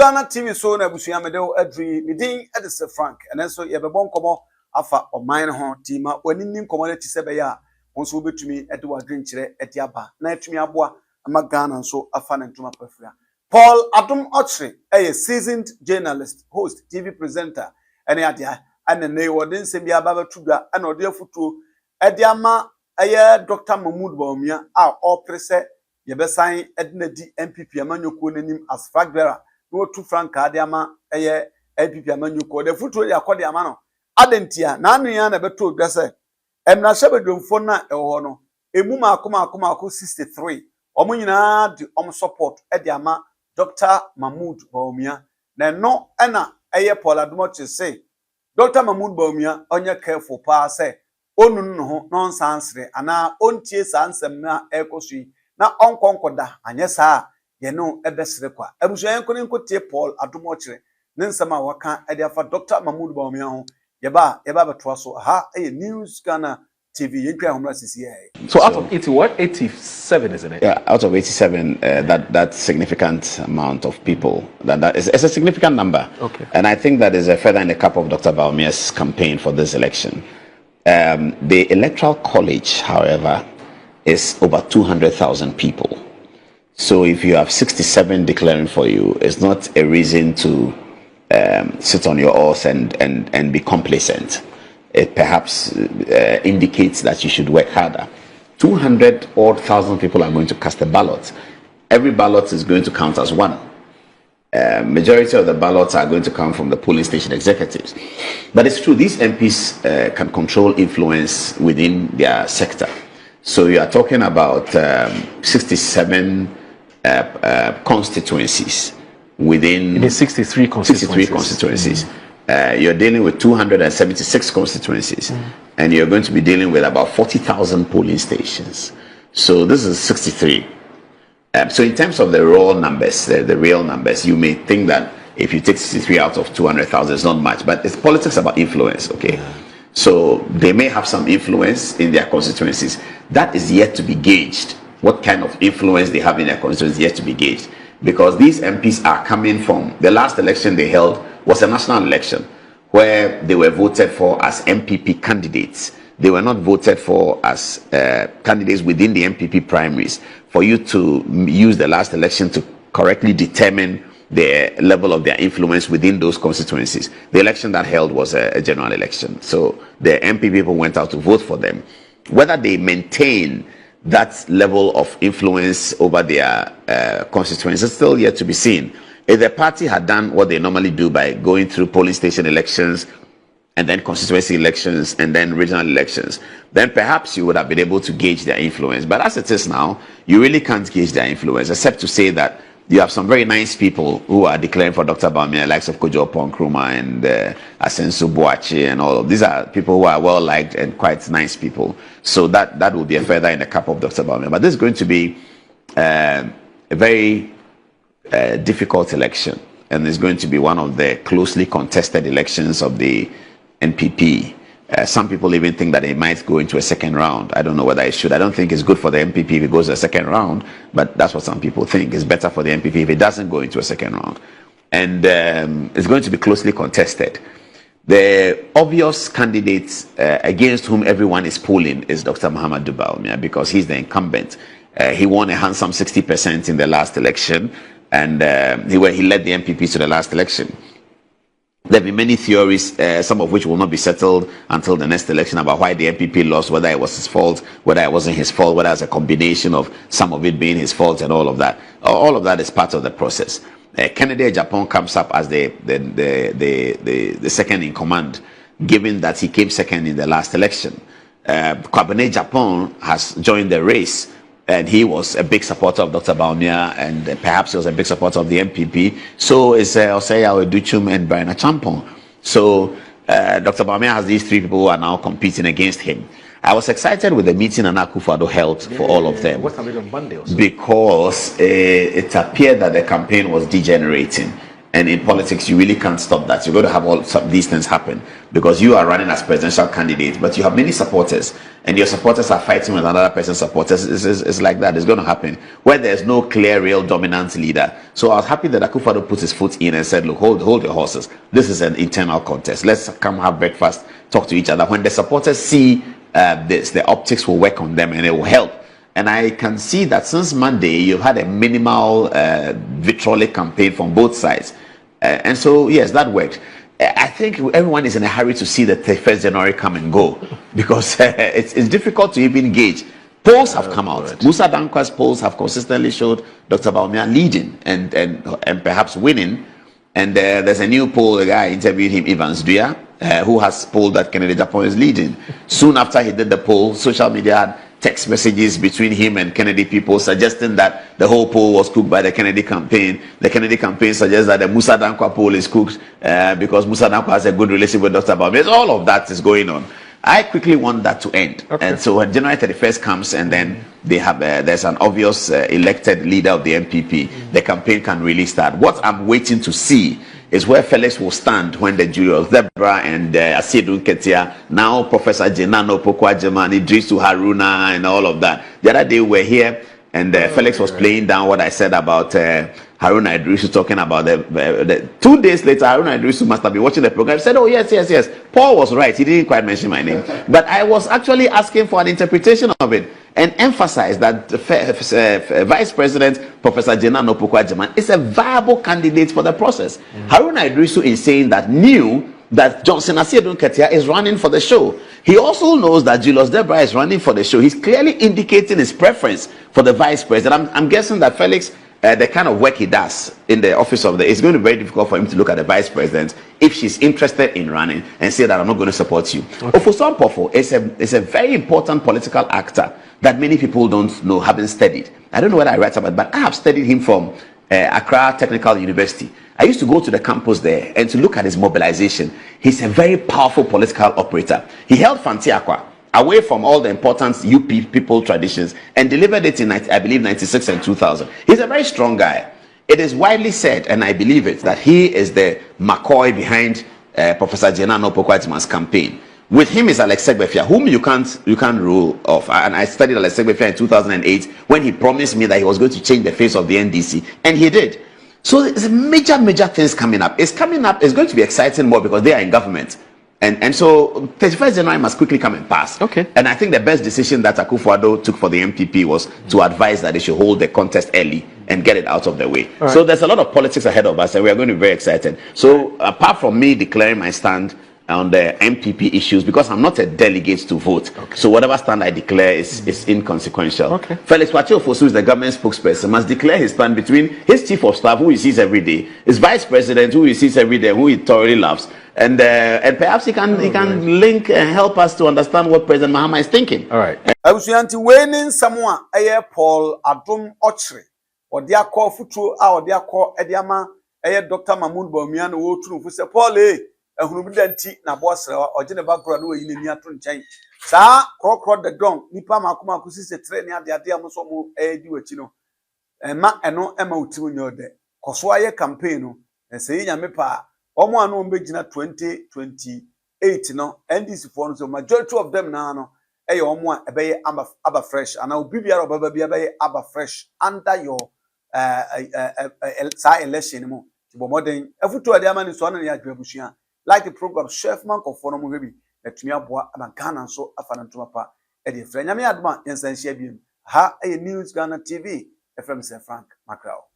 Ghana TV so na busuya medel adri midin Edison Frank and so ye bebon komo afa o mine ho tima wani nim community sebe ya wonso betumi ede wadwen kire ede aba na etumi aboa ama Ghana so afa na ntuma pafria Paul Adom okyere a seasoned journalist host TV presenter ene adia ane ne wodin se bia baba tudwa ane ode afutuo ede ama aye Dr. Mahmoud Bawumia a oprese yebesan edna di MPP amanyoko nanim as flag bearer no tu frank adiama eye MPP amanyoko de futuo ya kode ama no adentia na anu ya na beto odwase emna hyebedwomfo na eho no emu maako 63 omo nyina di support ediama Dr. Mahmoud Bawumia na no ena eye Paul Adom okyere say Dr. Mahmoud Bawumia onye careful pa say onu no ho nonsense ana ontie sansem na ekosui na onkonkoda anye saa ye no ebesere kwa abusuan ko nkotie Paul Adom okyere ne nsema waka ede afa Dr. Mahmoud Bawumia ho yeba beto so ha news Ghana TV yentwa homra sisi so out of 80 what 87 isn't it? Yeah, out of 87 that significant amount of people that is a significant number. Okay. And I think that is a feather in the cap of Dr. Bawumia's campaign for this election. The electoral college, however, is over 200,000 people. So if you have 67 declaring for you, it's not a reason to sit on your horse and be complacent. It perhaps indicates that you should work harder. 200,000 people are going to cast a ballot. Every ballot is going to count as one. Majority of the ballots are going to come from the polling station executives. But it's true, these MPs can control influence within their sector. So you are talking about 67 constituencies within 63 constituencies. You're dealing with 276 constituencies, and you're going to be dealing with about 40,000 polling stations. So this is 63. So in terms of the raw numbers, the real numbers, you may think that if you take 63 out of 200,000, it's not much, but it's politics about influence, okay? So they may have some influence in their constituencies. That is yet to be gauged. What kind of influence they have in their constituencies is yet to be gauged. Because these MPs are coming from, the last election they held was a national election where they were voted for as MPP candidates. They were not voted for as candidates within the MPP primaries. For you to use the last election to correctly determine the level of their influence within those constituencies. The election that held was a general election. So the MPP people went out to vote for them. Whether they maintain that level of influence over their constituencies is still yet to be seen. If the party had done what they normally do by going through polling station elections and then constituency elections and then regional elections, then perhaps you would have been able to gauge their influence. But as it is now, you really can't gauge their influence, except to say that you have some very nice people who are declaring for Dr. Bawumia, likes of Agyapong and Asensu Boachi and all. These are people who are well liked and quite nice people. So that will be a feather in the cap of Dr. Bawumia. But this is going to be a very difficult election, and it's going to be one of the closely contested elections of the NPP. Some people even think that it might go into a second round. I don't know whether it should. I don't think it's good for the NPP if it goes to a second round, but that's what some people think. It's better for the NPP if it doesn't go into a second round. And it's going to be closely contested. The obvious candidate against whom everyone is polling is Dr. Mahmoud Bawumia, because he's the incumbent. He won a handsome 60% in the last election, and he led the NPP to the last election. There have been many theories, some of which will not be settled until the next election, about why the NPP lost, whether it was his fault, whether it wasn't his fault, whether it's a combination of some of it being his fault and all of that. All of that is part of the process. Kennedy Agyapong comes up as the second in command, given that he came second in the last election. Agyapong has joined the race, and he was a big supporter of Dr. Bawumia, and perhaps he was a big supporter of the MPP. So is Osei Aweduchum and Brian Achampong. So Dr. Bawumia has these three people who are now competing against him. I was excited with the meeting Nana Akufo-Addo held for all of them. What's happening on Monday also? Because it appeared that the campaign was degenerating. And in politics, you really can't stop that. You're going to have all these things happen because you are running as presidential candidate, but you have many supporters, and your supporters are fighting with another person's supporters. It's like that. It's going to happen where there's no clear, real dominant leader. So I was happy that Akufo-Addo put his foot in and said, look, hold your horses. This is an internal contest. Let's come have breakfast, talk to each other. When the supporters see this, the optics will work on them and it will help. And I can see that since Monday, you've had a minimal vitriolic campaign from both sides. And so, yes, that worked. I think everyone is in a hurry to see the 1st January come and go because it's difficult to even gauge. Polls have come out. Right. Musa Dankwa's polls have consistently showed Dr. Bawumia leading and perhaps winning. And there's a new poll, a guy interviewed him, Evans Dua, who has polled that Kennedy Agyapong is leading. Soon after he did the poll, social media had text messages between him and Kennedy people suggesting that the whole poll was cooked by the Kennedy campaign. The Kennedy campaign suggests that the Musa Dankwa poll is cooked because Musa Dankwa has a good relationship with Dr. Bawumia. All of that is going on. I quickly want that to end. Okay. And so when January 31st comes and then they have there's an obvious elected leader of the MPP, the campaign can really start. What I'm waiting to see is where Felix will stand when the Julius Debra and Asidun Ketia, now Professor Jenano Pokwajeman, Idrisu Haruna and all of that. The other day we were here and Felix was playing down what I said about Haruna Idrisu talking about the 2 days later, Haruna Idrisu must have been watching the program. He said, oh, yes. Paul was right. He didn't quite mention my name. But I was actually asking for an interpretation of it and emphasize that Vice President Professor Jenano Pokwajeman is a viable candidate for the process. Haruna Idrisu is saying that knew that Johnson Asidun Ketia is running for the show. He also knows that Julius Debra is running for the show. He's clearly indicating his preference for the vice president. I'm guessing that Felix, the kind of work he does in the office of it's going to be very difficult for him to look at the vice president if she's interested in running and say that I'm not going to support you. Okay. Ofour Pofo is a very important political actor that many people don't know, haven't studied. I don't know what I write about, but I have studied him from Accra Technical University. I used to go to the campus there and to look at his mobilization. He's a very powerful political operator. He held Fantiakwa away from all the important UP people traditions and delivered it in, I believe, 96 and 2000. He's a very strong guy. It is widely said, and I believe it, that he is the McCoy behind Professor Jenano Pokwajeman's campaign. With him is Alex Segbefia, whom you can't rule off. And I studied Alex Segbefia in 2008 when he promised me that he was going to change the face of the NDC, and he did. So there's major things coming up. It's going to be exciting more because they are in government. And so 31st January must quickly come and pass. Okay. And I think the best decision that Akufo-Addo took for the MPP was to advise that they should hold the contest early and get it out of the way. Right. So there's a lot of politics ahead of us and we are going to be very excited. So apart from me declaring my stand on the MPP issues, because I'm not a delegate to vote, so whatever stand I declare is inconsequential. Okay. Felix Ofour, is the government spokesperson, must declare his stand between his chief of staff, who he sees every day, his vice president, who he sees every day, who he thoroughly loves, and perhaps he can link and help us to understand what President Mahama is thinking. All right. I was winning someone Paul Adom okyere or their call afutuo or their call Ediama Dr. Mahmoud Bawumia no wo tunu fu se Paul ehunubidenti na boasrewa ogene background we yini ato nchen saa krokro the gong nipa makoma kusise tre ne ade amoso mo di wachi no ma eno ema utimu nyode koso aye campaign no se nyame pa omo anu mbegina 2028 no NDC for no so majority of them na no eye omo a ebeye aba fresh and obi biara obaba bia ebeye aba fresh under your sa election mo bo modern afutuo ade amani so na ya adwabusua like the program chef man kofono mo hebi etumi aboa aba Ghana so afana ntoma pa e de franya me adoma yensan hia biem ha e news Ghana TV FM Frank Macrao.